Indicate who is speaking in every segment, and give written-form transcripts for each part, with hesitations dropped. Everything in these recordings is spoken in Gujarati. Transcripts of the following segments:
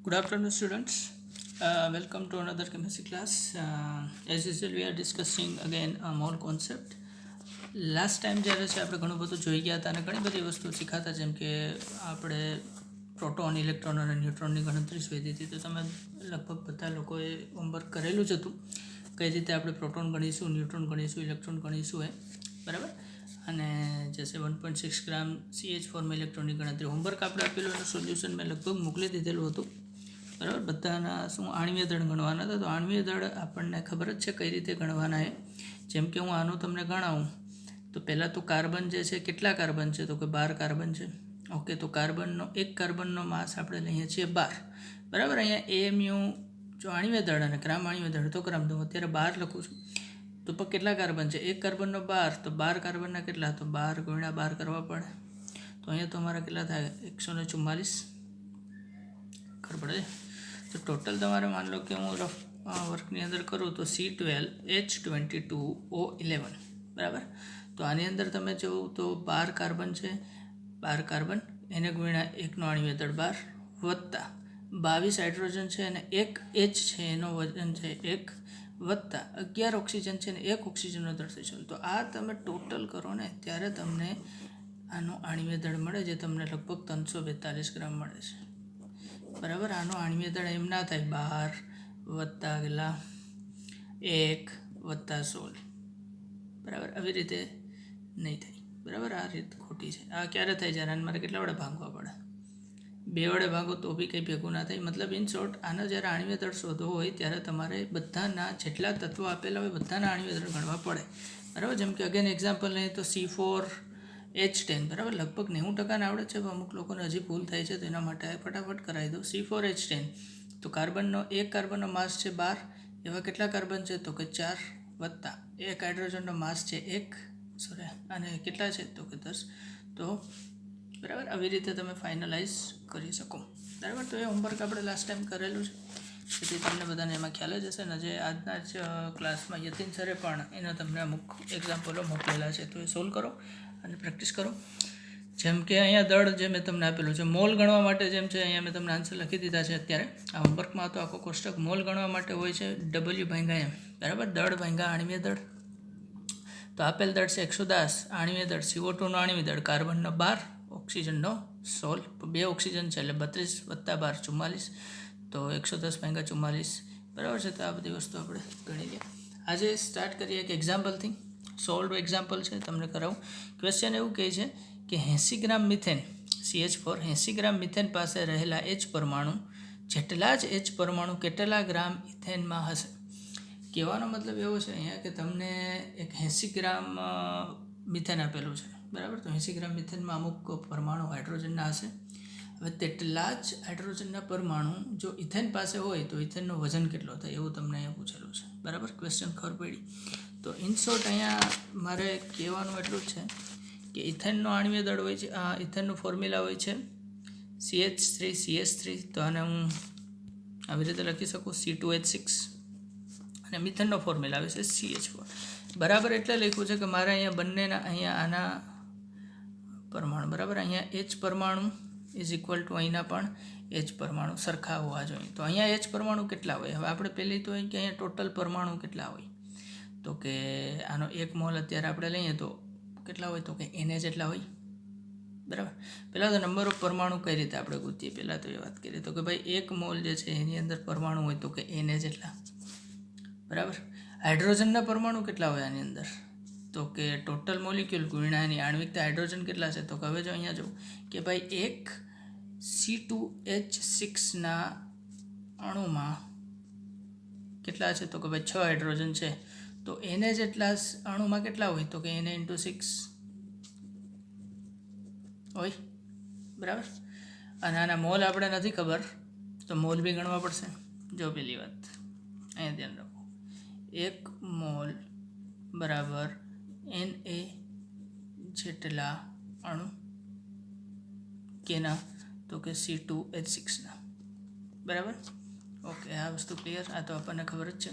Speaker 1: Good afternoon, students. Welcome to another chemistry class. As usual, we are discussing again a mole concept. Last time જ્યારે છે આપણે ઘણું બધું જોઈ ગયા હતા અને ઘણી બધી વસ્તુ શીખાતા, જેમ કે આપણે પ્રોટોન, ઇલેક્ટ્રોન અને ન્યુટ્રોનની ગણતરી શોધી હતી. તો તમે લગભગ બધા લોકોએ હોમવર્ક કરેલું જ હતું, કઈ રીતે આપણે પ્રોટોન ગણીશું, ન્યુટ્રોન ગણીશું, ઇલેક્ટ્રોન ગણીશું એ બરાબર. અને જैसे 1.6 ગ્રામ CH4 ઇલેક્ટ્રોનની ગણતરી હોમવર્ક આપણે આપેલું એનું સોલ્યુશન મેં લગભગ મોકલી દીધેલું હતું બરાબર. બધાના શું આણ્વીય દળ ગણવાના હતા. તો આણ્વીય દળ આપણને ખબર જ છે કઈ રીતે ગણવાના એ. જેમ કે હું આનું તમને ગણાવું તો પહેલાં તો કાર્બન જે છે, કેટલા કાર્બન છે, તો કે 12 કાર્બન છે. ઓકે, તો એક કાર્બનનો માસ આપણે લઈએ છીએ 12 બરાબર. અહીંયા AMU જો આણ્વીય દળ અને ગ્રામ આણ્વીય દળ તો ગ્રામ, તો અત્યારે 12 લખું છું. તો પણ કેટલા કાર્બન છે? એક કાર્બનનો 12, તો 12 કાર્બનના કેટલા? તો 12 ગુણ્યા 12 કરવા પડે. તો અહીંયા તો અમારા કેટલા થાય? 144 ખબર પડે. તો ટોટલ તમારે માન લો કે હું રફ વર્કની અંદર કરું તો C12H22O11 બરાબર. તો આની અંદર તમે જોવો તો 12 કાર્બન છે, 12 કાર્બન એને ગુણ્યા એકનો આણ્વીય દળ 12 વત્તા 22 હાઇડ્રોજન છે અને 1 H છે, એનો વજન છે 1 વત્તા 11 ઓક્સિજન છે ને 1 ઓક્સિજનનો દળ છે. તો આ તમે ટોટલ કરો ને ત્યારે તમને આનો આણ્વીય દળ મળે, જે તમને લગભગ 342 ગ્રામ મળે છે બરાબર. આનો આણ્વીય દળ એમ ના થાય 12 વત્તા કેટલા 1 વત્તા 16 બરાબર, આવી રીતે નહીં થાય બરાબર. આ રીત ખોટી છે. આ ક્યારે થાય? જ્યારે આને મારે કેટલા વડે ભાગવા પડે? 2 વડે ભાગો તો બી કંઈ ભેગું ના થાય. મતલબ ઇન શોર્ટ, આનો જ્યારે આણ્વીય દળ શોધવો હોય ત્યારે તમારે બધાના જેટલા તત્વો આપેલા હોય બધાના આણ્વીય દળ ગણવા પડે બરાબર. જેમ કે અગેન એક્ઝામ્પલ લઈએ તો C4H10 બરાબર. લગભગ 90% આવડે છે, પણ અમુક લોકોને હજી ભૂલ થાય છે, તો એના માટે ફટાફટ કરાવી દો. C4H10 તો એક કાર્બનનો માસ છે 12, એવા કેટલા કાર્બન છે? તો કે 4 વત્તા એક હાઇડ્રોજનનો માસ છે 1, અને કેટલા છે? તો કે 10. તો બરાબર, આવી રીતે તમે ફાઇનલાઇઝ કરી શકો બરાબર. તો એ હોમવર્ક આપણે લાસ્ટ ટાઈમ કરેલું છે, તેથી તમને બધાને એમાં ખ્યાલ જ હશે. ને જે આજના જ ક્લાસમાં યતિન સરે પણ એના તમને અમુક એક્ઝામ્પલો મોકલેલા છે, તો એ સોલ્વ કરો અને પ્રેક્ટિસ કરો. જેમ કે અહીંયા દળ જે મેં તમને આપેલું છે, મોલ ગણવા માટે જેમ છે, અહીંયા મેં તમને આન્સર લખી દીધા છે અત્યારે. આ હોમવર્કમાં તો આખો કોષ્ટક મોલ ગણવા માટે હોય છે W/M બરાબર. દળ ભાંગ્યા આણ્વીય દળ. તો આપેલ દળ છે 110, આણ્વીય દળ CO2 નો આણ્વીય દળ કાર્બનનો 12, ઓક્સિજનનો 16, 2 ઓક્સિજન છે એટલે 32 વત્તા 12 44, તો 110/44 બરાબર છે. તો આ બધી વસ્તુ આપણે ગણી લઈએ. આજે સ્ટાર્ટ કરીએ એક એક્ઝામ્પલથી. સોલ્વ એક્ઝામ્પલ છે, તમને કરાવું. ક્વેશ્ચન એવું કહે છે કે 80 ગ્રામ મિથેન CH4, 80 ગ્રામ મિથેન પાસે રહેલા H પરમાણુ જેટલા જ H પરમાણુ કેટલા ગ્રામ ઇથેનમાં હશે? કહેવાનો મતલબ એવો છે અહીંયા કે તમને એક 80 ગ્રામ મિથેન આપેલું છે બરાબર. તો 80 ગ્રામ મિથેનમાં અમુક પરમાણુ હાઇડ્રોજનના હશે. હવે તેટલા જ હાઇડ્રોજનના પરમાણુ જો ઇથેન પાસે હોય તો ઇથેનનો વજન કેટલો થાય, એવું તમને અહીંયા પૂછેલું છે બરાબર. ક્વેશ્ચન ખબર પડી. તો ઇન શોર્ટ અહીંયા મારે કહેવાનું એટલું જ છે કે ઇથેનનો આણ્વીય દળ હોય છે, ઇથેનનું ફોર્મ્યુલા હોય છે CH3CH3. તો આને હું આવી રીતે લખી શકું C2H6, અને મિથેનનો ફોર્મ્યુલા આવે છે CH4 બરાબર. એટલે લખ્યું છે કે મારે અહીંયા બંનેના અહીંયા આના પરમાણુ બરાબર, અહીંયા H પરમાણુ ઇઝ ઇક્વલ ટુ અહીંના પણ H પરમાણુ સરખા હોવા જોઈએ. તો અહીંયા H પરમાણુ કેટલા હોય? હવે આપણે પહેલી તો કે અહીંયા ટોટલ પરમાણુ કેટલા હોય? તો કે આનો 1 મોલ અત્યારે આપણે લઈએ તો કેટલા હોય? તો કે Na જેટલા હોય બરાબર. પહેલાં તો નંબર ઓફ પરમાણુ કઈ રીતે આપણે ગોતીએ, પહેલાં તો એ વાત કરીએ. તો કે ભાઈ 1 મોલ જે છે એની અંદર પરમાણુ હોય તો કે Na જેટલા બરાબર. હાઇડ્રોજનના પરમાણુ કેટલા હોય આની અંદર? તો કે ટોટલ મોલિક્યુલ ગુણ્યા એની આણ્વિકતા હાઇડ્રોજન કેટલા છે? તો કે હવે જો અહીંયા જો કે ભાઈ એક C2H6ના અણુમાં કેટલા છે? તો કે ભાઈ 6 હાઇડ્રોજન છે. તો Na જેટલા અણુમાં કેટલા હોય? તો કે Na × 6 હોય બરાબર. અને આના મોલ આપણે નથી ખબર, તો મોલ બી ગણવા પડશે. જો પેલી વાત અહીંયા ધ્યાન રાખો, 1 મોલ બરાબર Na જેટલા અણુ કેના? તો કે C2H6ના બરાબર. ઓકે, આ વસ્તુ ક્લિયર. આ તો આપણને ખબર જ છે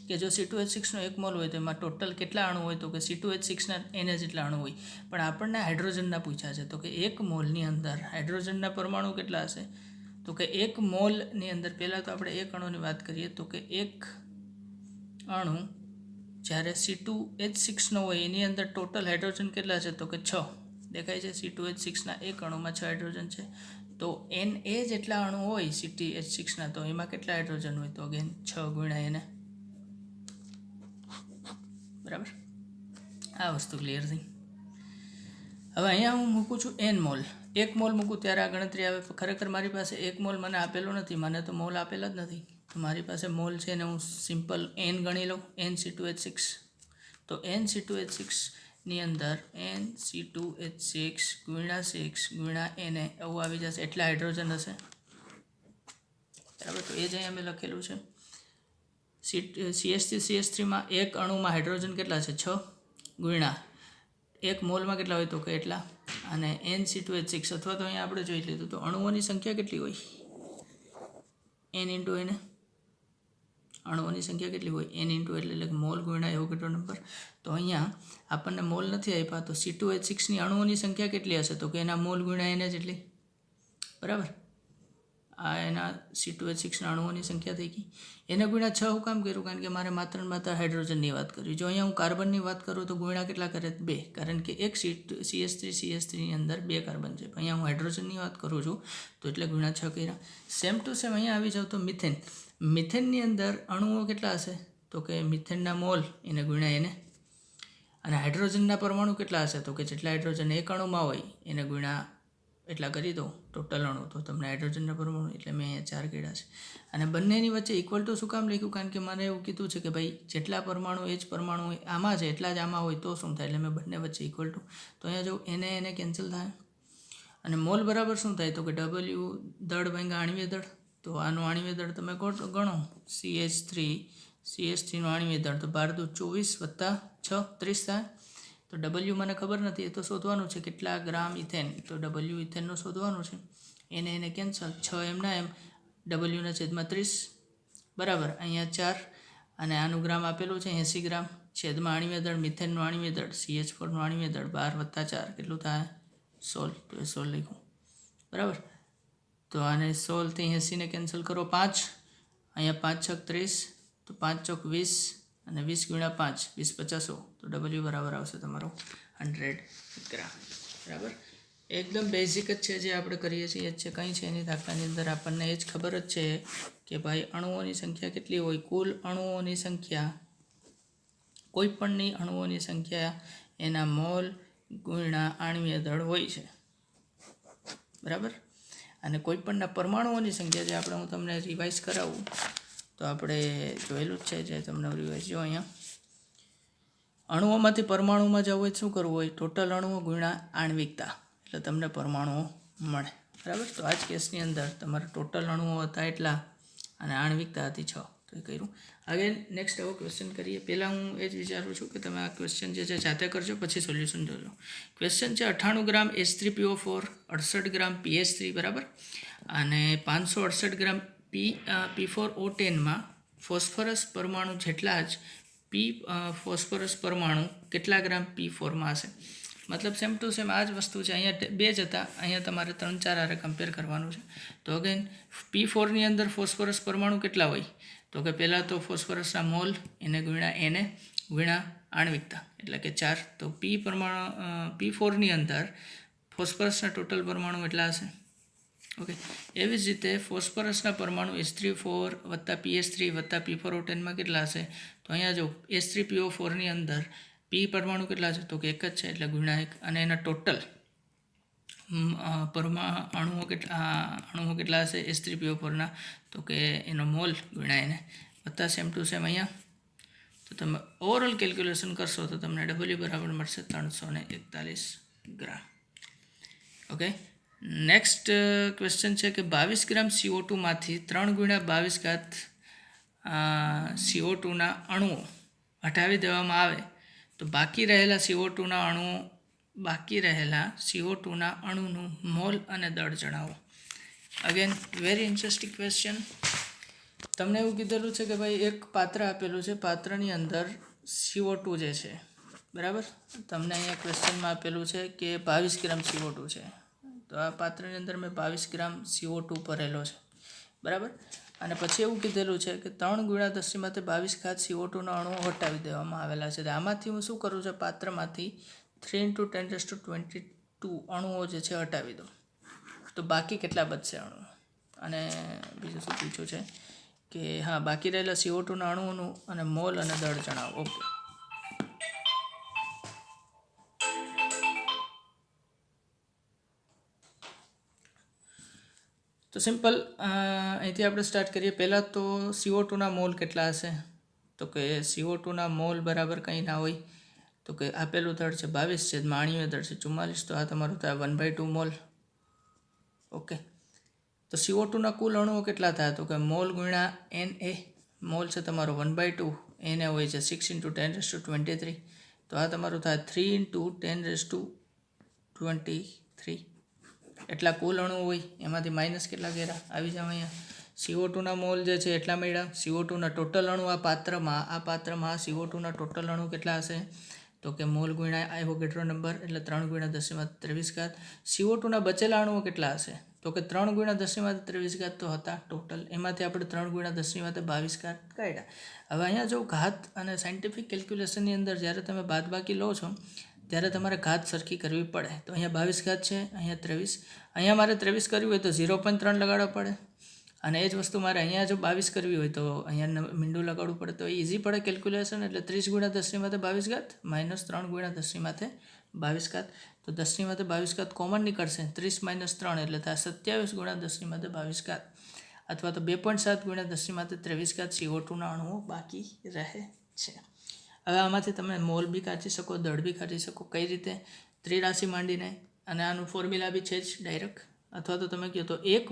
Speaker 1: કે જો C2H6નો 1 મોલ હોય તો એમાં ટોટલ કેટલા અણુ હોય? તો કે C2H6ના Na જેટલા અણુ હોય. પણ આપણને હાઇડ્રોજનના પૂછ્યા છે, તો કે 1 મોલની અંદર હાઇડ્રોજનના પરમાણુ કેટલા હશે? તો કે એક મોલની અંદર પહેલાં તો આપણે એક અણુની વાત કરીએ તો કે એક અણુ જ્યારે C2H6નો હોય એની અંદર ટોટલ હાઇડ્રોજન કેટલા છે તો કે 6 દેખાય છે. C2H6ના એક અણુમાં 6 હાઇડ્રોજન છે. તો Na જેટલા અણુ હોય CH6ના તો એમાં કેટલા હાઇડ્રોજન હોય તો અગેન 6 ગુણ્યા એને. બરાબર, આ વસ્તુ ક્લિયર થઈ. હવે અહીંયા હું મૂકું છું n મોલ. 1 મોલ મૂકું ત્યારે આ ગણતરી આવે. ખરેખર મારી પાસે 1 મોલ મને આપેલો નથી, મને તો મોલ આપેલા જ નથી. તો મારી પાસે મોલ છે ને હું સિમ્પલ n ગણી લઉં, NC2H6. તો NC2H6ની અંદર NC2H6 ગુણ્યા 6 ગુણ્યા Na એવું આવી જશે. એટલા હાઇડ્રોજન હશે. બરાબર, તો એ જ અહીં અમે લખેલું છે. CH3CH3માં એક અણુમાં હાઇડ્રોજન કેટલા છે 6 ગુણ્યા એક મોલમાં કેટલા હોય તો કે એટલા. અને NC2H6 અથવા તો અહીંયા આપણે જોઈ લીધું તો અણુઓની સંખ્યા કેટલી હોય n ઇન્ટુ એને. અણુઓની સંખ્યા કેટલી હોય n ઇન્ટુ એટલે કે મોલ ગુણ્યા એવો કેટલો નંબર. તો અહીંયા આપણને મોલ નથી આપ્યા તો C2H6ની અણુઓની સંખ્યા કેટલી હશે તો કે એના મોલ ગુણ્યા એને જેટલી. બરાબર, આ એના C2H6ના અણુઓની સંખ્યા થઈ ગઈ. એને ગુણ્યા 6 હું કામ કર્યું કારણ કે મારે માત્ર ને માત્ર હાઇડ્રોજનની વાત કરવી. જો અહીંયા હું કાર્બનની વાત કરું તો ગુણ્યા કેટલા કરે 2 કારણ કે એક CH3ની અંદર 2 કાર્બન છે. અહીંયા હું હાઇડ્રોજનની વાત કરું છું તો એટલે ગુણ્યા 6 કર્યા. સેમ ટુ સેમ અહીંયા આવી જાવ તો મિથેન. મિથેનની અંદર અણુઓ કેટલા હશે તો કે મિથેનના મોલ એને ગુણ્યા એને. અને હાઇડ્રોજનના પરમાણુ કેટલા હશે તો કે જેટલા હાઇડ્રોજન એક અણુમાં હોય એને ગુણ્યા એટલા કરી દો ટોટલ અણુ તો તમને હાઇડ્રોજનના પરમાણુ એટલે મેં અહીંયા 4 કર્યા છે. અને બંનેની વચ્ચે ઇક્વલ ટુ શું કામ લખ્યું કારણ કે મને એવું કીધું છે કે ભાઈ જેટલા પરમાણુ એ જ પરમાણુ હોય આમાં છે એટલા જ આમાં હોય તો શું થાય એટલે મેં બંને વચ્ચે ઇક્વલ ટુ. તો અહીંયા જો એને કેન્સલ થાય અને મોલ બરાબર શું થાય તો કે W દળ ભાંગા આણ્વીય દળ. તો આનું આણ્વીય દળ તમે ગણો CH3નું આણ્વીય દળ તો 12 દુ 24 વત્તા 6 30 થાય. તો W મને ખબર નથી, એ તો શોધવાનું છે કેટલા ગ્રામ ઇથેન. તો W ઇથેનનું શોધવાનું છે. એને કેન્સલ 6 એમના એમ Wના છેદમાં 30 બરાબર. અહીંયા 4 અને આનું ગ્રામ આપેલું છે 80 ગ્રામ છેદમાં આણ્વીય દળ મિથેનનું આણ્વીય દળ CH4નું આણ્વીય દળ 12 વત્તા 4 કેટલું થાય 16. તો એ 16 લખ્યું. બરાબર, તો આને 16થી 80ને કેન્સલ કરો 5. અહીંયા 5 6 30 તો 5 ચોક 20 અને 20 ગુણ્યા 5 20 50 તો W બરાબર આવશે તમારો 100 ગ્રામ. બરાબર, એકદમ બેઝિક જ છે જે આપણે કરીએ છીએ જ છે. કંઈ છે એની દાખલાની અંદર આપણને એ જ ખબર જ છે કે ભાઈ અણુઓની સંખ્યા કેટલી હોય. કુલ અણુઓની સંખ્યા કોઈપણની અણુઓની સંખ્યા એના મોલ ગુણ્યા આણ્વીય દળ હોય છે. બરાબર, અને કોઈપણના પરમાણુઓની સંખ્યા જે આપણે હું તમને રિવાઇઝ કરાવું તો આપણે જોયેલું જ છે જે તમને રિવાઇઝ જો અહીંયા અણુઓમાંથી પરમાણુમાં જવું હોય શું કરવું હોય ટોટલ અણુઓ ગુણ્યા આણ્વિકતા એટલે તમને પરમાણુઓ મળે. બરાબર, તો આ જ કેસની અંદર તમારા ટોટલ અણુઓ હતા એટલા અને આણ્વિકતા હતી 6. તો એ કર્યું. આગળ નેક્સ્ટ એવો ક્વેશ્ચન કરીએ. પહેલાં હું એ જ વિચારું છું કે તમે આ ક્વેશ્ચન જે છે જાતે કરજો પછી સોલ્યુશન જોજો. ક્વેશ્ચન છે 98 ગ્રામ H3PO4 68 ગ્રામ PH3 બરાબર અને 568 ગ્રામ P4O10માં ફોસ્ફરસ પરમાણુ જેટલા જ ફોસ્ફરસ પરમાણુ કેટલા ગ્રામ P4માં હશે. મતલબ સેમ ટુ સેમ આ જ વસ્તુ છે. અહીંયા 2 જ હતા, અહીંયા તમારે 3 4 હારે કમ્પેર કરવાનું છે. તો અગેન P4ની અંદર ફોસ્ફરસ પરમાણુ કેટલા હોય તો કે પહેલાં તો ફોસ્ફરસના મોલ એને ગુણ્યા એને ગુણ્યા આણ્વિકતા એટલે કે 4. તો P4ની અંદર ફોસ્ફરસના ટોટલ પરમાણુ એટલા હશે. ઓકે, એવી જ રીતે ફોસ્ફરસના પરમાણુ H3O4 વત્તા PH3 વત્તા P4O10માં કેટલા હશે તો અહીંયા જો H3PO4ની અંદર P પરમાણુ કેટલા છે તો કે 1 જ છે એટલે ગુણ્યા 1 અને એના ટોટલ અણુઓ કેટલા હશે H3PO4ના તો કે એનો મોલ ગુણ્યા એને વત્તા સેમ ટુ સેમ અહીંયા. તો તમે ઓવરઓલ કેલ્ક્યુલેશન કરશો તો તમને W બરાબર મળશે 341 ગ્રામ. ઓકે, નેક્સ્ટ ક્વેશ્ચન છે કે 22 ગ્રામ CO2માંથી 3 ગુણ્યા 22 CO2ના અણુઓ હટાવી દેવામાં આવે તો બાકી રહેલા CO2ના અણુનું મોલ અને દળ જણાવો. Again very interesting question. તમને એવું કીધેલું છે કે ભાઈ એક પાત્ર આપેલું છે, પાત્રની અંદર CO2 જે છે બરાબર તમને અહીંયા ક્વેશ્ચનમાં આપેલું છે કે 22 ગ્રામ CO2 છે. તો તો આ પાત્રની અંદર મેં 22 ગ્રામ CO2 ભરેલો છે, બરાબર. અને પછી એવું કીધેલું છે કે 3 × 10⁻22 CO2ના અણુઓ હટાવી દેવામાં આવેલા છે. આમાંથી હું શું કરું છું, પાત્રમાંથી 3 × 10⁻22 અણુઓ જે છે હટાવી દઉં, તો બાકી કેટલા બચશે અણુઓ. અને બીજું શું પૂછ્યું છે કે હા, બાકી રહેલા CO2ના અણુઓનું અને મોલ અને દળ જણાવો. ઓકે, તો સિમ્પલ અહીંથી આપણે સ્ટાર્ટ કરીએ. પહેલાં તો CO2ના મોલ કેટલા હશે, તો કે CO2ના મોલ બરાબર કંઈ ના હોય, તો કે આપેલું દળ છે 22 છે, આણ્વીય દળ છે 44, તો આ તમારું થાય 1/2 મોલ. ઓકે, તો CO2ના કુલ અણુઓ કેટલા થાય, તો કે મોલ ગુણ્યા Na, મોલ છે તમારો 1/2, Na હોય છે 6 × 10⁻23, તો આ તમારું થાય 3 × 10⁻23. એટલા કુલ અણુ હોય, એમાંથી માઇનસ કેટલા કર્યા, આવી જાવ અહીંયા. CO2ના મોલ જે છે એટલા મળ્યા. CO2ના ટોટલ અણુ આ પાત્રમાં CO2ના ટોટલ અણુ કેટલા હશે, તો કે મોલ ગુણ્યા એવોગેડ્રો નંબર, એટલે 3 × 10⁻23. CO2ના બચેલા અણુઓ કેટલા હશે, તો કે 3 × 10⁻23 તો હતા ટોટલ, એમાંથી આપણે 3 × 10⁻22 કાઢ્યા. હવે અહીંયા જો ઘાત અને સાયન્ટિફિક કેલ્ક્યુલેશનની અંદર જ્યારે તમે બાદબાકી લો છો ત્યારે તમારે ઘાત સરખી કરવી પડે. તો અહીંયા 22 છે, અહીંયા 23, અહીંયા મારે 23 કરવી હોય તો 0.3 લગાડવા પડે, અને એ જ વસ્તુ મારે અહીંયા જો 22 કરવી હોય તો અહીંયા મીંડું લગાડવું પડે. તો ઇઝી પડે કેલ્ક્યુલેશન, એટલે 30 × 10⁻22 - 3 × 10⁻22. તો 10⁻22 કોમન નીકળશે, 30 - 3 એટલે થાય 27 × 10⁻22, અથવા તો 2.7 × 10⁻23 CO2ના અણુઓ બાકી રહે છે. હવે આમાંથી તમે મોલ બી કાઢી શકો, દળ બી કાઢી શકો. કઈ રીતે, ત્રિરાશિ માંડીને, અને આનું ફોર્મ્યુલા બી છે જ ડાયરેક્ટ. અથવા તો તમે કહો તો 1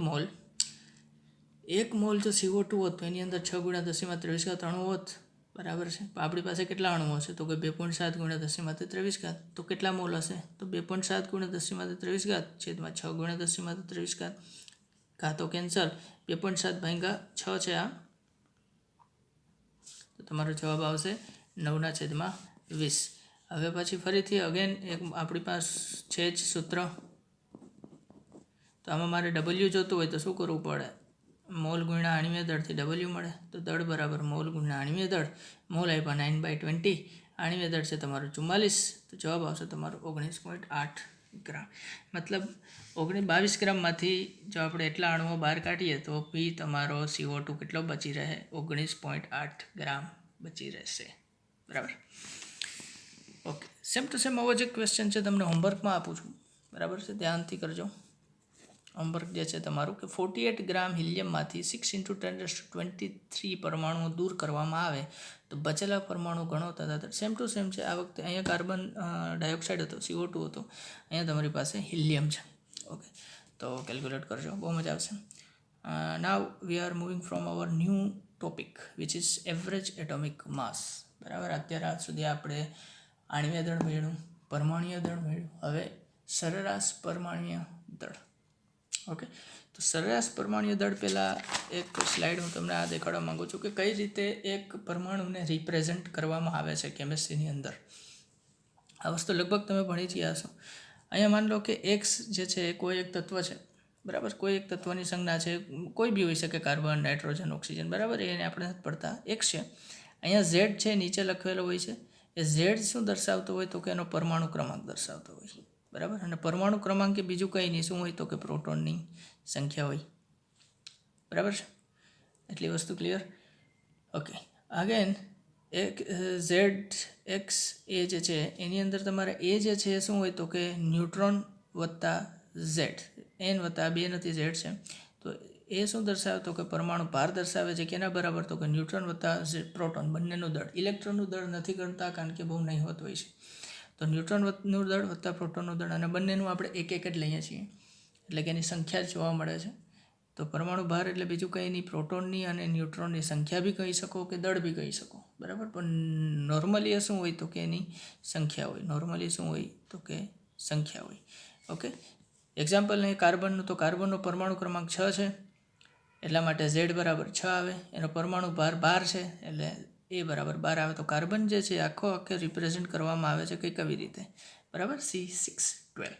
Speaker 1: મોલ જો CO2 હોત તો એની અંદર 6 × 10⁻23 અણુ હોત, બરાબર છે. આપણી પાસે કેટલા અણુઓ હશે, તો કે 2.7 × 10⁻23, તો કેટલા મોલ હશે, તો 2.7 × 10⁻23 છેદમાં 6 × 10⁻23. કાં તો કેન્સલ, 2.7/6 છે આ, તો તમારો જવાબ આવશે 9/20. હવે પછી ફરીથી અગેન એક આપણી પાસે છે જ સૂત્ર, તો આમાં મારે W જોતું હોય તો શું કરવું પડે, મોલ ગુણ્યા આણ્વીય દળથી W મળે, તો દળ બરાબર મોલ ગુણ્યા આણ્વીય દળ. મોલ આપ્યા 9/20, આણ્વીય દળ છે તમારું 44, તો જવાબ આવશે તમારો 19.8 ગ્રામ. મતલબ 22 ગ્રામમાંથી જો આપણે એટલા અણુઓ બહાર કાઢીએ તો બી તમારો CO2 કેટલો બચી રહે, 19.8 ગ્રામ બચી રહેશે, બરાબર. ઓકે, સેમ ટુ સેમ આવો જ એક ક્વેશ્ચન છે, તમને હોમવર્કમાં આપું છું, બરાબર છે, ધ્યાનથી કરજો. હોમવર્ક જે છે તમારું કે 48 ગ્રામ હિલિયમમાંથી 6 × 10⁻23 પરમાણુઓ દૂર કરવામાં આવે તો બચેલા પરમાણુ ગણો તથા સેમ ટુ સેમ છે. આ વખતે અહીંયા કાર્બન ડાયોક્સાઇડ હતો, CO2 હતો, અહીંયા તમારી પાસે હિલિયમ છે. ઓકે, તો કેલ્ક્યુલેટ કરજો, બહુ મજા આવશે. Now we are moving from our new topic which is average atomic mass, બરાબર. અત્યારે આજ સુધી આપણે આણ્વીય દળ મેળવ્યું, પરમાણુય દળ મેળવ્યું, હવે સરેરાશ પરમાણુય દળ. ઓકે, તો સરેરાશ પરમાણુય દળ પહેલાં એક સ્લાઇડ હું તમને આ દેખાડવા માગું છું કે કઈ રીતે એક પરમાણુને રિપ્રેઝેન્ટ કરવામાં આવે છે કેમિસ્ટ્રીની અંદર. આ વસ્તુ લગભગ તમે ભણી જ ગયા છો. અહીંયા માની લો કે એક્સ જે છે એ કોઈ એક તત્વ છે, બરાબર. કોઈ એક તત્વની સંજ્ઞા છે, કોઈ બી હોઈ શકે, કાર્બન, નાઇટ્રોજન, ઓક્સિજન, બરાબર. એને આપણે નથી પડતા, એક્સ છે. અહીંયા ઝેડ છે નીચે લખેલો હોય છે, એ ઝેડ શું દર્શાવતો હોય, તો કે એનો પરમાણુ ક્રમાંક દર્શાવતો હોય, બરાબર. અને પરમાણુ ક્રમાંક એ બીજું કંઈ નહીં, શું હોય, તો કે પ્રોટોનની સંખ્યા હોય, બરાબર છે. એટલી વસ્તુ ક્લિયર. ઓકે, અગેન એક ઝેડ એક્સ એ જે છે એની અંદર તમારે એ જે છે શું હોય, તો કે ન્યુટ્રોન વત્તા ઝેડ, એન વત્તા 2 નથી, ઝેડ છે. તો એ શું દર્શાવે, તો કે પરમાણુ ભાર દર્શાવે છે. કેના બરાબર, તો કે ન્યુટ્રોન વત્તા પ્રોટોન બંનેનું દળ. ઇલેક્ટ્રોનનું દળ નથી ગણતા કારણ કે બહુ નહિવત હોય છે. તો ન્યુટ્રોનનું દળ વત્તા પ્રોટોનનું દળ, અને બંનેનું આપણે એક જ લઈએ છીએ, એટલે કે એની સંખ્યા જ જોવા મળે છે. તો પરમાણુ ભાર એટલે બીજું કંઈ નહીં, પ્રોટોનની અને ન્યુટ્રોનની સંખ્યા બી કહી શકો કે દળ બી કહી શકો, બરાબર. પણ નોર્મલી એ શું હોય, તો કે એની સંખ્યા હોય. નોર્મલી શું હોય, તો કે સંખ્યા હોય. ઓકે, એક્ઝામ્પલ નહીં, કાર્બનનું, તો કાર્બનનો પરમાણુ ક્રમાંક 6 છે, એટલા માટે ઝેડ બરાબર 6 આવે. એનો પરમાણુ ભાર 12 છે, એટલે એ બરાબર 12 આવે. તો કાર્બન જે છે આખે રિપ્રેઝેન્ટ કરવામાં આવે છે કંઈક આવી રીતે, બરાબર, C612.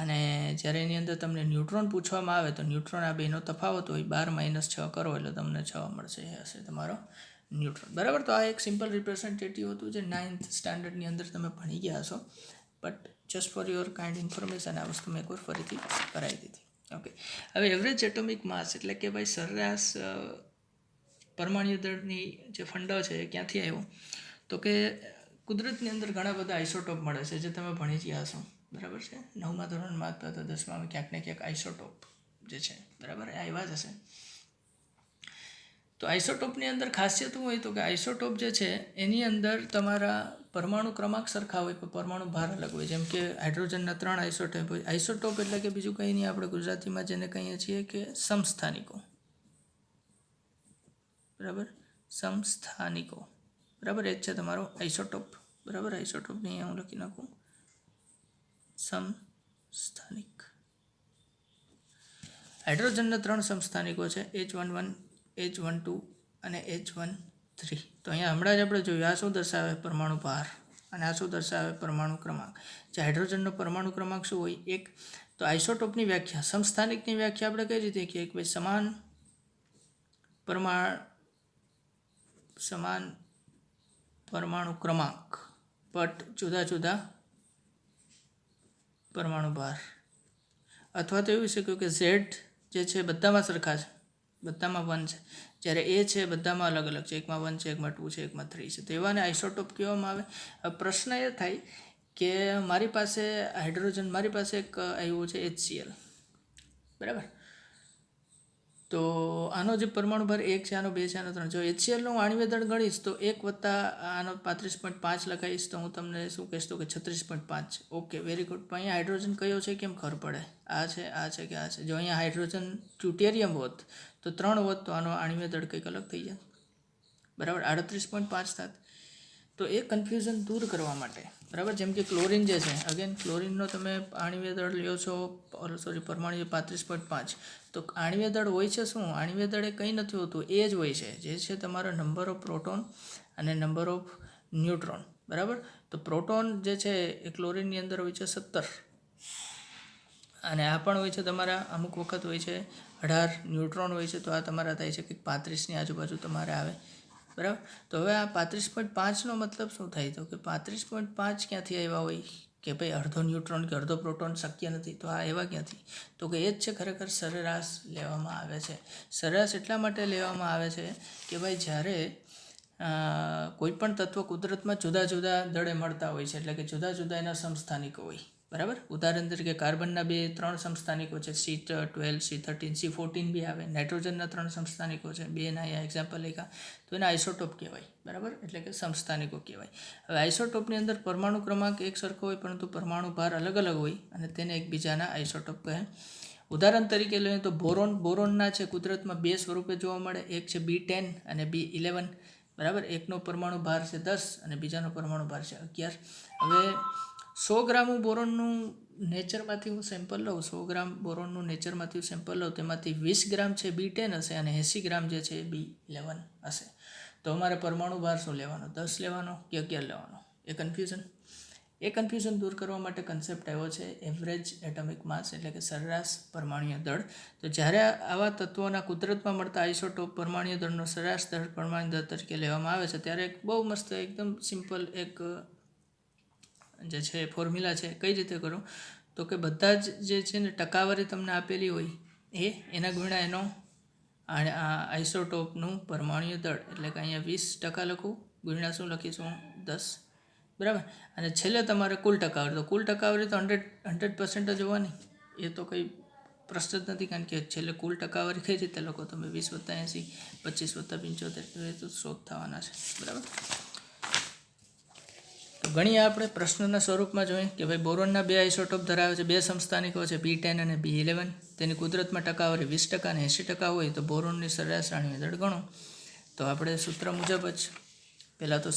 Speaker 1: અને જ્યારે એની અંદર તમને ન્યુટ્રોન પૂછવામાં આવે તો ન્યુટ્રોન આ બેનો તફાવત હોય 12 - 6 કરો એટલે તમને 6 મળશે. એ હશે તમારો ન્યુટ્રોન. બરાબર. તો આ એક સિમ્પલ રિપ્રેઝેન્ટેટિવ હતું જે 9th સ્ટાન્ડર્ડની અંદર તમે ભણી ગયા હશો. But just for your kind information આ વસ્તુ મેં એકવાર ફરીથી કરાવી દીધી. ઓકે. હવે એવરેજ એટોમિક માસ એટલે કે ભાઈ સરેરાશ પરમાણુ દળની જે ફંડો છે એ ક્યાંથી આવ્યો? તો કે કુદરતની અંદર ઘણા બધા આઇસોટોપ મળે છે જે તમે ભણી ગયા હશો. બરાબર છે. 9મા ધોરણમાં અથવા તો 10મામાં ક્યાંક ને ક્યાંક આઇસોટોપ જે છે બરાબર એ આવ્યા જ હશે. તો આઇસોટોપની અંદર ખાસિયત શું હોય તો કે આઇસોટોપ જે છે એની અંદર તમારા પરમાણુ ક્રમાંક સરખા હોય પણ પરમાણુ ભાર અલગ હોય. જેમ કે હાઇડ્રોજનના 3 આઇસોટોપ હોય. આઇસોટોપ એટલે કે બીજું કંઈ નહીં, આપણે ગુજરાતીમાં જેને કહીએ છીએ કે સમસ્થાનિકો. બરાબર. સમસ્થાનિકો. બરાબર. એ જ છે તમારો આઇસોટોપ. બરાબર. આઇસોટોપને અહીંયા હું લખી નાખું સમસ્થાનિક. હાઇડ્રોજનના 3 સમસ્થાનિકો છે H11, H12 અને H13. તો અહીંયા હમણાં જ આપણે જોયું આ શું દર્શાવે? પરમાણુ ભાર. અને આ શું દર્શાવે? પરમાણુ ક્રમાંક. જે હાઇડ્રોજનનો પરમાણુ ક્રમાંક શું હોય? 1. તો આઇસોટોપની વ્યાખ્યા, સમસ્થાનિકની વ્યાખ્યા આપણે કઈ રીતે કહીએ કે ભાઈ સમાન પરમાણુ ક્રમાંક બટ જુદા જુદા પરમાણુ ભાર. અથવા તો એવું શક્યું કે ઝેડ જે છે બધામાં સરખા છે, બધામાં 1 છે, જ્યારે એ છે બધામાં અલગ અલગ છે. એકમાં 1 છે, એકમાં 2 છે, એકમાં 3 છે. તો એવાને આઇસોટોપ કહેવામાં આવે. હવે પ્રશ્ન એ થાય કે મારી પાસે હાઇડ્રોજન, મારી પાસે એક આવ્યું છે HCl. બરાબર. તો આનો જે પરમાણુ ભાર 1 છે, આનો 2 છે, આનો 3. જો HClનું આણ્વીય દળ ગણીશ તો 1 વત્તા આનો 35.5 લખાઈશ તો હું તમને શું કહીશ તો કે 36.5. Okay, very good. પણ અહીંયા હાઇડ્રોજન કયો છે કેમ ખબર પડે? આ છે, આ છે કે આ છે? જો અહીંયા હાઇડ્રોજન ડ્યુટેરિયમ હોત તો 3 હોત તો આનો આણ્વીય દળ કંઈક અલગ થઈ જાય. બરાબર. 38.5 થાત. તો એ કન્ફ્યુઝન દૂર કરવા માટે, બરાબર, જેમ કે ક્લોરિન જે છે, અગેન ક્લોરિનનો તમે આણ્વીય દળ લ્યો છો, પરમાણુ 35.5. તો આણ્વીય દળ હોય છે શું? આણ્વીય દળ એ કંઈ નથી હોતું, એ જ હોય છે જે છે તમારો નંબર ઓફ પ્રોટોન અને નંબર ઓફ ન્યુટ્રોન. બરાબર. તો પ્રોટોન જે છે એ ક્લોરિનની અંદર હોય છે 17 અને આ પણ હોય છે તમારા અમુક વખત હોય છે 18. ન્યુટ્રોન હોય છે તો આ તમારા થાય છે કે 35ની આજુબાજુ તમારે આવે. બરાબર. તો હવે આ 35.5નો મતલબ શું થાય? તો કે 35.5 ક્યાંથી આવ્યા હોય કે ભાઈ અડધો ન્યુટ્રોન કે અડધો પ્રોટોન શક્ય નથી. તો આ એવા ક્યાંથી? તો કે એ જ છે ખરેખર સરેરાશ લેવામાં આવે છે. સરેરાશ એટલા માટે લેવામાં આવે છે કે ભાઈ જ્યારે કોઈ પણ તત્વ કુદરતમાં જુદા જુદા દળે મળતા હોય છે, એટલે કે જુદા જુદા એના સમસ્થાનિકો હોય. બરાબર. ઉદાહરણ તરીકે કાર્બનના 3 સમસ્થાનિકો છે, C12, C13, C14 બી આવે. નાઇટ્રોજનના 3 સમસ્થાનિકો છે, 2ના અહીંયા એક્ઝામ્પલ લેખા, તો એના આઇસોટોપ કહેવાય. બરાબર. એટલે કે સમસ્થાનિકો કહેવાય. હવે આઇસોટોપની અંદર પરમાણુ ક્રમાંક એક સરખો હોય પરંતુ પરમાણુ ભાર અલગ અલગ હોય અને તેને એકબીજાના આઇસોટોપ કહે. ઉદાહરણ તરીકે લઈએ તો બોરોનના છે કુદરતમાં 2 સ્વરૂપે જોવા મળે. એક છે B10 અને B11. બરાબર. એકનો પરમાણુ ભાર છે 10 અને બીજાનો પરમાણુ ભાર છે 11. હવે 100 ગ્રામ બોરોનનું નેચરમાંથી હું સેમ્પલ લઉં, 100 ગ્રામ બોરોનનું નેચરમાંથી હું સેમ્પલ લઉં, તેમાંથી 20 ગ્રામ છે B10 હશે અને 80 ગ્રામ જે છે B11 હશે. તો અમારે પરમાણુ ભાર શું લેવાનો? 10 લેવાનો કે 11 લેવાનો? એ કન્ફ્યુઝન દૂર કરવા માટે કન્સેપ્ટ આવ્યો છે એવરેજ એટોમિક માસ, એટલે કે સરેરાશ પરમાણુય દળ. તો જ્યારે આવા તત્વોના કુદરતમાં મળતા આઇસોટોપ પરમાણુય દળનો સરેરાશ દળ પરમાણુ દળ તરીકે લેવામાં આવે છે ત્યારે એક બહુ મસ્ત એકદમ સિમ્પલ એક જે છે ફોર્મ્યુલા છે. કઈ રીતે કરું? તો કે બધા જ જે છે ને ટકાવારી તમને આપેલી હોય એના ગુણ્યા એનો આઇસોટોપનું પરમાણુય દળ, એટલે કે અહીંયા 20% લખું ગુણ્યા શું લખીશું 10. બરાબર. અને છેલ્લે તમારે કુલ ટકાવારી, તો કુલ ટકાવારી તો 100% જ હોવાની, એ તો કંઈ પ્રશ્ન જ નથી. કારણ કે છેલ્લે કુલ ટકાવારી કઈ રીતે લખો તમે? 20 + 80, 25 + 75, એ તો 100 થવાના છે. બરાબર. તો ગણીએ આપણે પ્રશ્નના સ્વરૂપમાં જોઈએ કે ભાઈ બોરોનના 2 આઇસોટોપ ધરાવે છે, 2 સમસ્થાનિકો છે B10 અને B11. તેની કુદરતમાં ટકાવારી 20% અને 80% હોય તો બોરોનની સરેરાશ આણ્વીય દળ ગણો. તો આપણે સૂત્ર મુજબ જ પહેલાં તો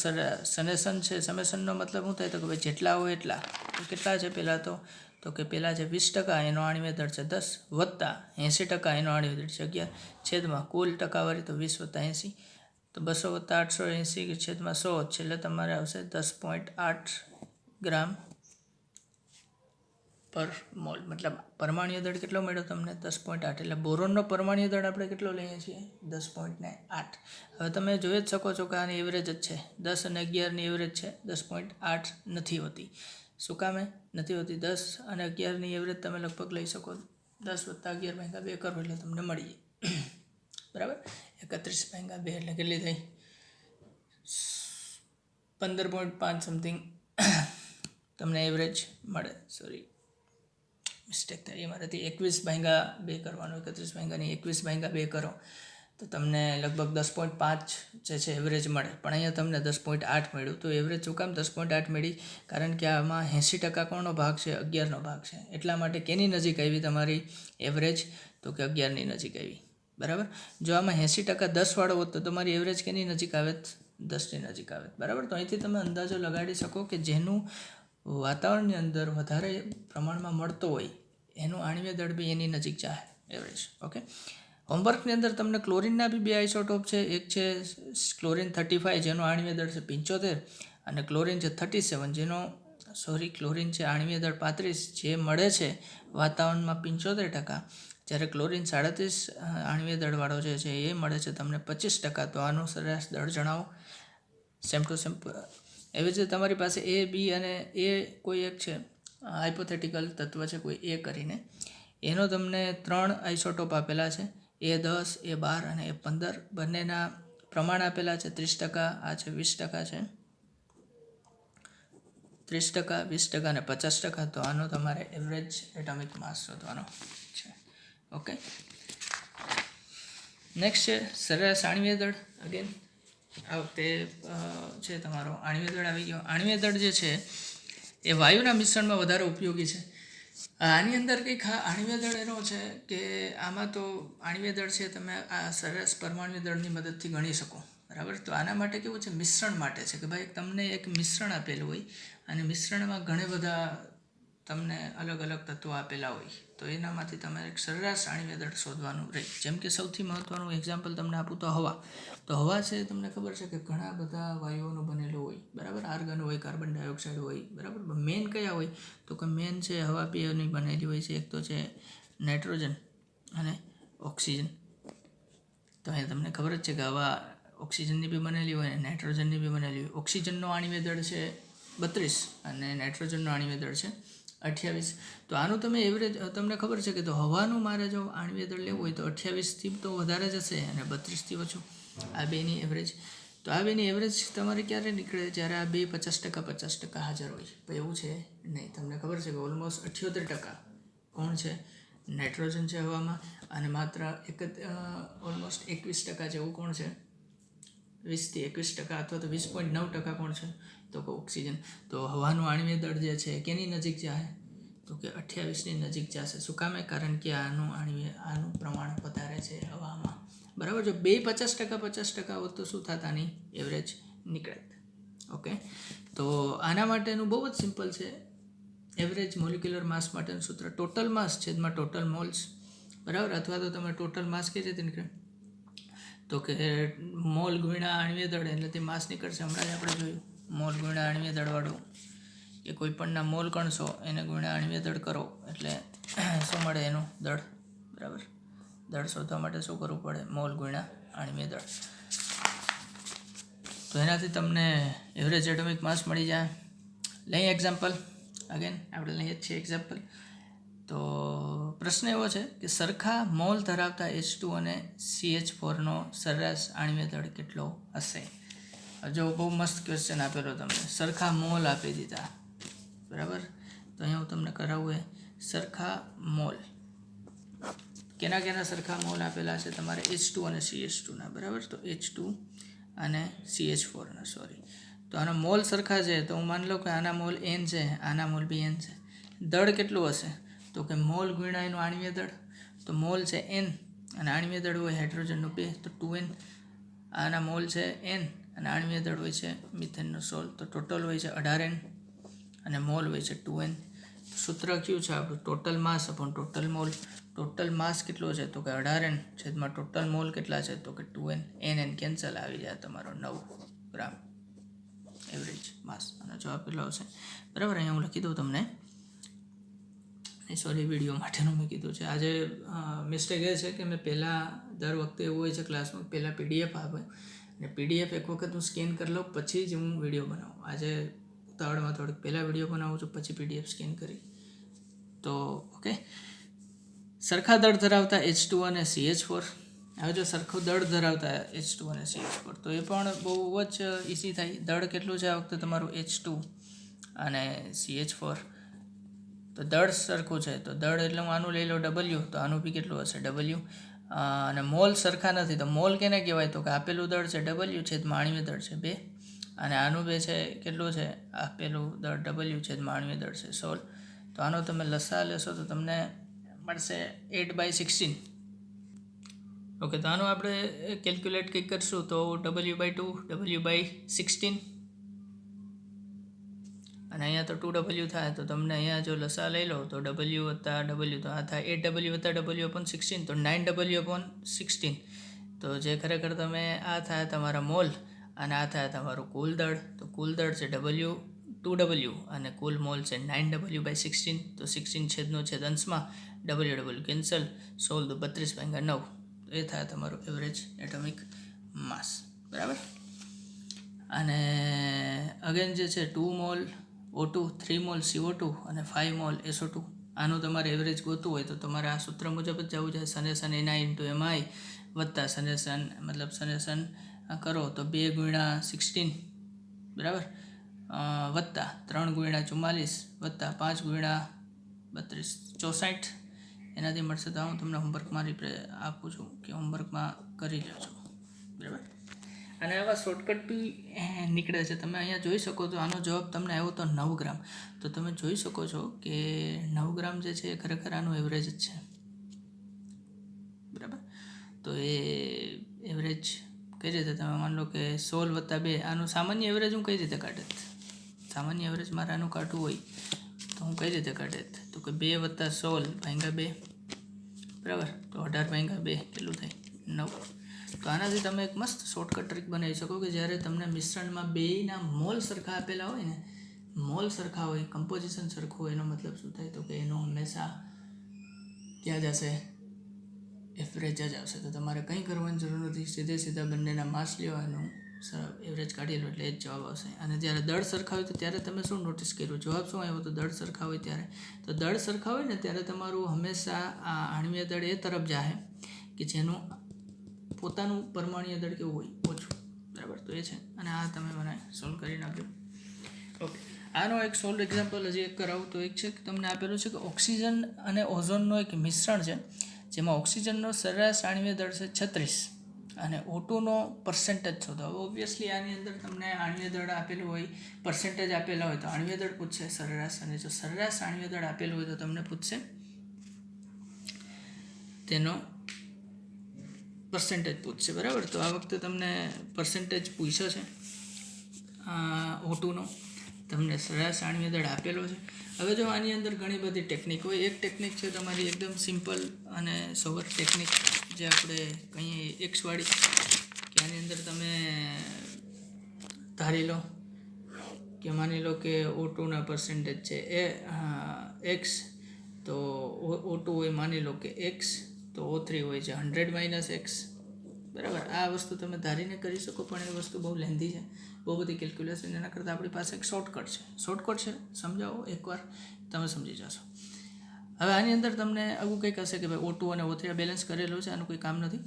Speaker 1: સમેશન છે. સમેશનનો મતલબ શું થાય? તો કે ભાઈ જેટલા હોય એટલા. તો કેટલા છે પહેલાં તો કે પહેલાં છે 20% એનો આણ્વીય દળ છે 10 વત્તા 80% એનો આણ્વીય દળ છે 11 છેદમાં કુલ ટકાવારી તો 20 + 80 તો 200 + 880 છેદમાં 100. છેલ્લે તમારે આવશે 10.8 ગ્રામ પર મોલ, મતલબ પરમાણ્વીય દળ કેટલો મળ્યો તમને 10.8. એટલે બોરોનનો પરમાણ્વીય દળ આપણે કેટલો લઈએ છીએ 10.8. હવે તમે જોઈ જ શકો છો કે આની એવરેજ જ છે 10 અને 11ની એવરેજ છે 10.8 નથી હોતી. શું કામે નથી હોતી? 10 અને 11ની એવરેજ તમે લગભગ લઈ શકો 10 + 11 ભાગ્યા 2 કરો એટલે તમને મળી જાય. બરાબર, 31 ભાગ્યા 2 એટલે કેટલી થઈ 15.5 સમથિંગ તમને એવરેજ મળે. સોરી, મિસ્ટેક થઈ મારાથી. 21 ભાગ્યા 2 કરવાનું, 31 ભાગ્યાની 21 ભાગ્યા 2 કરો તો તમને લગભગ 10.5 જે છે એવરેજ મળે. પણ અહીંયા તમને 10.8 મળ્યું. તો એવરેજ શું કામ 10.8 મળી? કારણ કે આમાં 80% કોનો ભાગ છે? 11નો ભાગ છે. એટલા માટે કેની નજીક આવી તમારી એવરેજ? તો કે 11ની નજીક આવી. બરાબર, જો આમાં 80% 10 વાળો હોત તો તમારી એવરેજ કેની નજીક આવે? 10ની નજીક આવે. બરાબર, તો અહીંથી તમે અંદાજો લગાડી શકો કે જેનું વાતાવરણની અંદર વધારે પ્રમાણમાં મળતો હોય એનું આણ્વીય દળ બી એની નજીક જાય એવરેજ. ઓકે, હોમવર્કની અંદર તમને ક્લોરિનના બી 2 આઇસોટોપ છે. એક છે ક્લોરિન 35 જેનો આણ્વીય દળ છે 75 અને ક્લોરિન છે 37 જેનો ક્લોરિન છે આણ્વીય દળ 35 જે મળે છે વાતાવરણમાં 75%, જ્યારે ક્લોરિન 37 આણ્વીય દળવાળો જે છે એ મળે છે તમને 25%. તો આનું સરેરાશ દળ જણાવો. સેમ ટુ સેમ એવી રીતે તમારી પાસે A, B અને A કોઈ એક છે હાઇપોથેટિકલ તત્વ છે કોઈ A કરીને, એનો તમને 3 આઇસોટોપ આપેલા છે A10, A12 અને A15. બંનેના પ્રમાણ આપેલા છે 30%, આ છે 20% છે. 30%, 20% અને 50%. તો આનો તમારે એવરેજ એટોમિક માસ શોધવાનો છે. ઓકે, નેક્સ્ટ છે સરેરાશ આણ્વીય દળ. અગેન આ વખતે છે તમારો આણ્વીય દળ આવી ગયો. આણ્વીય દળ જે છે એ વાયુના મિશ્રણમાં વધારે ઉપયોગી છે. આની અંદર કંઈક આણ્વીય દળ એનો છે કે આમાં તો આણ્વીય દળ છે તમે આ સરેરાશ પરમાણ્વીય દળની મદદથી ગણી શકો. બરાબર, તો આના માટે કેવું છે? મિશ્રણ માટે છે કે ભાઈ તમને એક મિશ્રણ આપેલું હોય અને મિશ્રણમાં ઘણા બધા તમને અલગ અલગ તત્વો આપેલા હોય તો એનામાંથી તમારે એક સરેરાશ આણ્વીય દળ શોધવાનું રહે. જેમ કે સૌથી મહત્ત્વનું એક્ઝામ્પલ તમને આપું તો હવા. તો હવા છે તમને ખબર છે કે ઘણા બધા વાયુઓનું બનેલું હોય. બરાબર, આર્ગન હોય, કાર્બન ડાયોક્સાઇડ હોય. બરાબર, મેન કયા હોય? તો કે મેન છે હવા પીઓની બનેલી હોય છે. એક તો છે નાઇટ્રોજન અને ઓક્સિજન. તો અહીંયા તમને ખબર જ છે કે હવા ઓક્સિજનની બી બનેલી હોય અને નાઇટ્રોજનની બી બનેલી હોય. ઓક્સિજનનો આણ્વીય દળ છે 32 અને નાઇટ્રોજનનો આણ્વીય દળ છે 28. તો આનું તમે એવરેજ તમને ખબર છે કે તો હવાનું મારે જો આણ્વીય દળ લેવું હોય તો 28થી તો વધારે જ હશે અને 32થી ઓછું. આ બેની એવરેજ. તો આ બેની એવરેજ તમારે ક્યારે નીકળે? જ્યારે આ બે 50% હાજર હોય. તો એવું છે નહીં. તમને ખબર છે કે ઓલમોસ્ટ 78% કોણ છે? નાઇટ્રોજન છે હવામાં અને માત્ર ઓલમોસ્ટ 21% જેવું કોણ છે? 20થી 21% અથવા તો 20.9% કોણ છે? તો કે ઓક્સિજન. તો હવાનું આણ્વીય દળ જે છે કેની નજીક જાય? તો કે 28ની નજીક જશે. શું કામે? કારણ કે આનું પ્રમાણ વધારે છે હવામાં. બરાબર, જો બે 50% હોત તો શું થતા? આની એવરેજ નીકળે. ઓકે, તો આના માટેનું બહુ જ સિમ્પલ છે. એવરેજ મોલિક્યુલર માસ માટેનું સૂત્ર ટોટલ માસ છેદમાં ટોટલ મોલ્સ. બરાબર, અથવા તો તમે ટોટલ માસ કઈ રીતે નીકળે? તો કે મોલ ગુણ્યા આણ્વીય દળ એટલે તે માસ નીકળશે. હમણાં જ આપણે જોયું મોલ ગુણ્યા આણ્વીય દળવાળું કે કોઈ પણના મોલ કણશો એને ગુણ્યા આણ્વીય દળ કરો એટલે શું મળે? એનું દળ. બરાબર, દળ શોધવા માટે શું કરવું પડે? મોલ ગુણ્યા આણ્વીય દળ. તો એનાથી તમને એવરેજ એટોમિક માસ મળી જાય. લઈએ એક્ઝામ્પલ. અગેન આપણે લઈએ જ છીએ એક્ઝામ્પલ. તો પ્રશ્ન એવો છે કે સરખા મોલ ધરાવતા H2 અને CH4નો સરેરાશ આણ્વીય દળ કેટલો હશે? જો બહુ મસ્ત ક્વેશ્ચન આપેલો તમને. સરખા મોલ આપી દીધા. બરાબર, તો અહીંયા હું તમને કરાવું સરખા મોલ. કેના સરખા મોલ આપેલા છે? તમારે H2 અને CH2ના. બરાબર, તો H2 અને CH4ના. તો આના મોલ સરખા છે તો હું માની લો કે આના મોલ N છે, આના મોલ બી N છે. દળ કેટલું હશે? તો કે મોલ ગુણ્યા એનું આણ્વીય દળ. તો મોલ છે N અને આણ્વીય દળ હોય હાઇડ્રોજનનું 2 તો 2N. આના મોલ છે N અને આણ્વીય દળ હોય છે મિથેનનું 16 તો ટોટલ હોય છે 18N અને મોલ હોય છે 2N. સૂત્ર કયું છે આપણું? ટોટલ માસ અપોન ટોટલ મોલ. ટોટલ માસ કેટલો છે? તો કે 18N છેદમાં ટોટલ મોલ કેટલા છે? તો કે 2N. NN કેન્સલ આવી જાય તમારો 9 ગ્રામ એવરેજ માસ. અને જવાબ કેટલો આવશે? બરાબર, અહીંયા હું લખી દઉં તમને સોરી વિડીયો માટેનું મેં કીધું છે. આજે મિસ્ટેક એ છે કે મેં પહેલાં દર વખતે એવું હોય છે ક્લાસમાં પહેલાં PDF આપે અને PDF એક વખત હું સ્કેન કરી લઉં પછી જ હું વિડીયો બનાવું. આજે ઉતાવળમાં થોડીક પહેલાં વિડીયો બનાવું છું પછી PDF સ્કેન કરી. તો ઓકે, સરખા દળ ધરાવતા H2 અને CH4. હવે જો સરખું દળ ધરાવતા H2 અને CH4 તો એ પણ બહુ જ ઇઝી થાય. દળ કેટલું છે આ વખતે તમારું H2 અને CH4, તો દળ સરખું છે તો દળ એટલે હું આનું લઈ લો W, તો આનું બી કેટલું હશે W. અને મોલ સરખા નથી તો મોલ કેને કહેવાય, તો કે આપેલું દળ છે W છેદમાં આણ્વીય દળ છે 2 અને આનું બે છે કેટલું છે આપેલું દળ W છેદમાં આણ્વીય દળ છે 16. તો આનો તમે લસા લેશો તો તમને મળશે 8/16. ઓકે, તો આનું આપણે કેલ્ક્યુલેટ કંઈક કરશું તો W/2 W/16 અને અહીંયા તો 2W થાય તો તમને અહીંયા જો લસા લઈ લો તો W વત્તા W તો આ થાય 8W વત્તા W/16 તો 9W/16. તો જે ખરેખર તમે આ થાય તમારા મોલ અને આ થાય તમારું કુલ દળ. તો કુલ દળ છે 2W અને કુલ મોલ છે 9W/16. તો 16 છેદનો છેદ અંશમાં W કેન્સલ, 16 તો 32/9. તો એ થાય તમારું એવરેજ એટોમિક માસ. બરાબર. અને અગેન જે છે 2 મોલ O2, 3 મોલ CO2 અને 5 મોલ SO2. આનું તમારે એવરેજ ગોતવું હોય તો તમારે આ સૂત્ર મુજબ જ જવું જોઈએ. સનેશન NI × MI વત્તા સનેશન કરો તો 2 × 16 બરાબર વત્તા 3 × 44 વત્તા 5 × 32 64. એનાથી મળશે. તો હું તમને હોમવર્કમાં આપું છું કે હોમવર્કમાં કરી લેજો. બરાબર. અને આવા શોર્ટકટ બી નીકળે છે. તમે અહીંયા જોઈ શકો છો આનો જવાબ તમને આવ્યો તો 9 ગ્રામ. તો તમે જોઈ શકો છો કે 9 ગ્રામ જે છે એ ખરેખર આનું એવરેજ જ છે. બરાબર. તો એ એવરેજ કઈ રીતે તમે માની લો કે 16 વત્તા 2 આનું સામાન્ય એવરેજ હું કઈ રીતે કાઢે? સામાન્ય એવરેજ મારે આનું કાઢવું હોય તો હું કઈ રીતે કાઢે? તો કે 2 વત્તા 16/2 બરાબર. તો 18/2 કેટલું થાય? 9. તો આનાથી તમે એક મસ્ત શોર્ટકટ ટ્રીક બનાવી શકો કે જ્યારે તમને મિશ્રણમાં બેયના મોલ સરખા આપેલા હોય ને, મોલ સરખા હોય, કમ્પોઝિશન સરખું હોય, એનો મતલબ શું થાય? તો કે એનો હંમેશા ક્યાં જશે? એવરેજ જ આવશે. તો તમારે કંઈ કરવાની જરૂર નથી. સીધા બંનેના માસ લ્યો એનું એવરેજ કાઢી લો એટલે એ જ જવાબ આવશે. અને જ્યારે દળ સરખા હોય તો ત્યારે તમે શું નોટિસ કર્યું? જવાબ શું આવ્યો? તો દળ સરખા હોય ત્યારે. તો દળ સરખા હોય ને ત્યારે તમારું હંમેશા આ આણ્વીય દળ એ તરફ જાય કે જેનું પોતાનું પરમાણ્વીય દળ કેવું હોય? ઓછું. બરાબર. તો એ છે અને આ તમે મને સોલ્વ કરી નાખ્યું. ઓકે, આનો એક સોલ્વ એક્ઝામ્પલ હજી એક કરાવું તો એક છે કે તમને આપેલું છે કે ઓક્સિજન અને ઓઝોનનો એક મિશ્રણ છે જેમાં ઓક્સિજનનો સરેરાશ આણ્વીય દળ છે 36 અને O2નો પર્સન્ટેજ શોધો. હવે ઓબ્વિયસલી આની અંદર તમને આણ્વીય દળ આપેલું હોય, પર્સન્ટેજ આપેલા હોય તો આણ્વીય દળ પૂછશે સરેરાશ, અને જો સરેરાશ આણ્વીય દળ આપેલું હોય તો તમને પૂછશે તેનો પર્સન્ટેજ પૂછશે. બરાબર. તો આ વખતે તમને પર્સન્ટેજ પૂછ્યો છે O2નો, તમને સરેરાશ આણ્વીય દળ આપેલો છે. હવે જો આની અંદર ઘણી બધી ટેકનિક હોય. એક ટેકનિક છે તમારી એકદમ સિમ્પલ અને સોબર ટેકનિક જે આપણે કહીએ એક્સવાળી, કે આની અંદર તમે ધારી લો કે માની લો કે O2ના પર્સન્ટેજ છે X, તો O2 હોય માની લો કે X, તો O3 હોય છે 100 - X. બરાબર. આ વસ્તુ તમે ધારીને કરી શકો પણ એ વસ્તુ બહુ લેન્ધી છે, બહુ બધી કેલ્ક્યુલેશન. એના કરતાં આપણી પાસે એક શોર્ટકટ છે. સમજાવો એકવાર તમે સમજી જશો. હવે આની અંદર તમને આવું કંઈક હશે કે ભાઈ O2 અને O3 બેલેન્સ કરેલું છે, આનું કોઈ કામ નથી.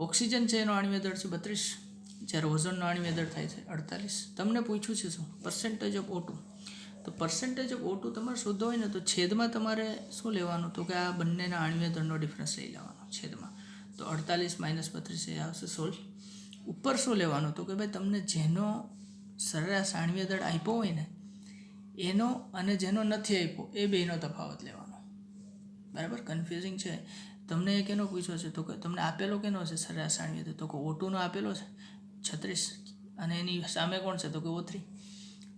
Speaker 1: ઓક્સિજન છે એનો આણ્વીય દળ છે 32, જ્યારે ઓઝોનનો આણ્વીય દળ થાય છે 48. તમને પૂછ્યું છે શું? Percentage of O2. તો પર્સન્ટેજ ઓફ O2 તમારે શોધવો હોય ને તો છેદમાં તમારે શું લેવાનું? તો કે આ બંનેના આણ્વીય દળનો ડિફરન્સ લઈ લેવાનો છેદમાં. તો 48 - 32 એ આવશે 16. ઉપર શું લેવાનું? તો કે ભાઈ તમને જેનો સરેરાશ આણ્વીય દળ આપ્યો હોય ને એનો અને જેનો નથી આપ્યો એ બેનો તફાવત લેવાનો. બરાબર. કન્ફ્યુઝિંગ છે. તમને એક એનો પૂછ્યો છે તો કે તમને આપેલો કેનો છે સરેરાશ આણ્વીય દળ? તો કે O2નો આપેલો છે 36 અને એની સામે કોણ છે? તો કે O3.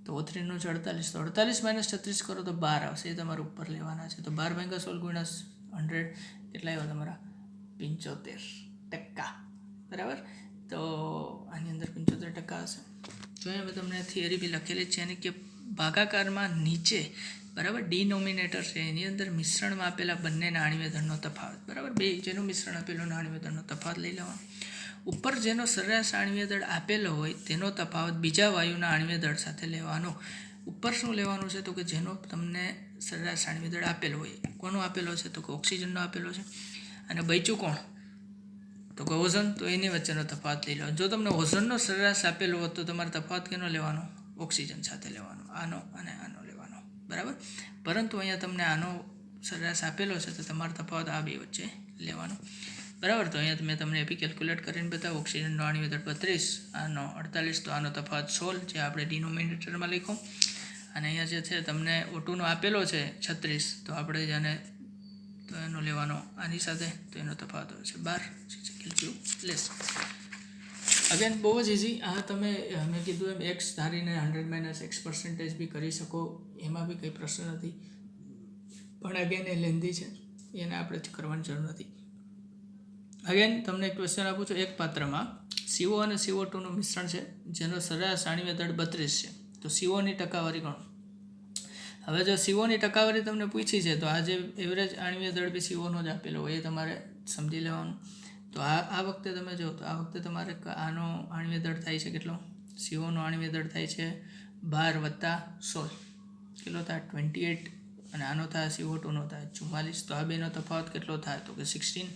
Speaker 1: તો O3નો છે 48. તો 48 - 36 કરો તો 12 આવશે. એ તમારે ઉપર લેવાના છે. તો 12/16 × 100 કેટલા આવ્યા તમારા? 75%. બરાબર. તો આની અંદર 75% હશે. જો મેં તમને થિયરી બી લખેલી છે એની કે ભાગાકારમાં નીચે બરાબર. ડિનોમિનેટર છે એની અંદર મિશ્રણમાં આપેલા બંનેના આણ્વીય દળનો તફાવત, બરાબર. બે જેનું મિશ્રણ આપેલું આણ્વીય દળનો તફાવત લઈ લેવાનો. ઉપર જેનો સરેરાશ આણ્વીય દળ આપેલો હોય તેનો તફાવત બીજા વાયુના આણ્વીય દળ સાથે લેવાનો. ઉપર શું લેવાનું છે તો કે જેનો તમને સરેરાશ આણ્વીય દળ આપેલો હોય. કોનો આપેલો છે તો કે ઓક્સિજનનો આપેલો છે. અને બચ્યું કોણ તો કે ઓઝોન. તો એની વચ્ચેનો તફાવત લઈ લો. જો તમને ઓઝોનનો સરેરાશ આપેલો હોત તો તમારે તફાવત કેનો લેવાનો? ઓક્સિજન સાથે લેવાનો. આનો અને આનો લેવાનો, બરાબર. પરંતુ અહીંયા તમને આનો સરેરાશ આપેલો છે તો તમારે તફાવત આ બે વચ્ચે લેવાનો, બરાબર. તો અહીંયા મેં તમને એપી કેલ્ક્યુલેટ કરીને બતાવો. ઓક્સિજનનો આણ્વીય દળ 32, આનો 48, તો આનો તફાવત 16 જે આપણે ડિનોમિનેટરમાં લખો. અને અહીંયા જે છે તમને O2નો આપેલો છે 36, તો આપણે જેને તો એનો લેવાનો આની સાથે, તો એનો તફાવત છે 12 કેલ્ક્યુલેસ. અગેન બહુ જ ઇઝી. આ તમે મેં કીધું એમ એક્સ ધારીને 100 - x% બી કરી શકો, એમાં બી કંઈ પ્રશ્ન નથી. પણ અગેન એ લેન્ધી છે, એને આપણે કરવાની જરૂર નથી. અગેન તમને એક ક્વેશ્ચન આપું છું. એક પાત્રમાં CO અને CO2નું મિશ્રણ છે જેનો સરેરાશ આણ્વીય દળ 32 છે. તો COની ટકાવારી ગણો. હવે જો COની ટકાવારી તમને પૂછી છે તો આ જે એવરેજ આણ્વીય દળ બી COનો જ આપેલો હોય એ તમારે સમજી લેવાનું. તો આ વખતે તમે જો તો આ વખતે તમારે આનો આણ્વીય દળ થાય છે કેટલો? COનો આણ્વીય દળ થાય છે 12 + 16, કેટલો થાય? 28. અને આનો થાય CO2નો થાય 44. તો આ બેનો તફાવત કેટલો થાય તો કે 16.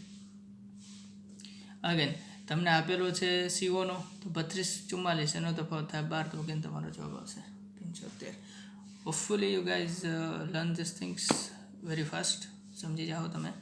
Speaker 1: અગેન તમને આપેલો છે COનો તો 32 - 44, એનો તફાવત થાય 12. તો અગેન તમારો જવાબ આવશે 75. Hopefully you guys learn this things very fast. સમજી જાઓ તમે.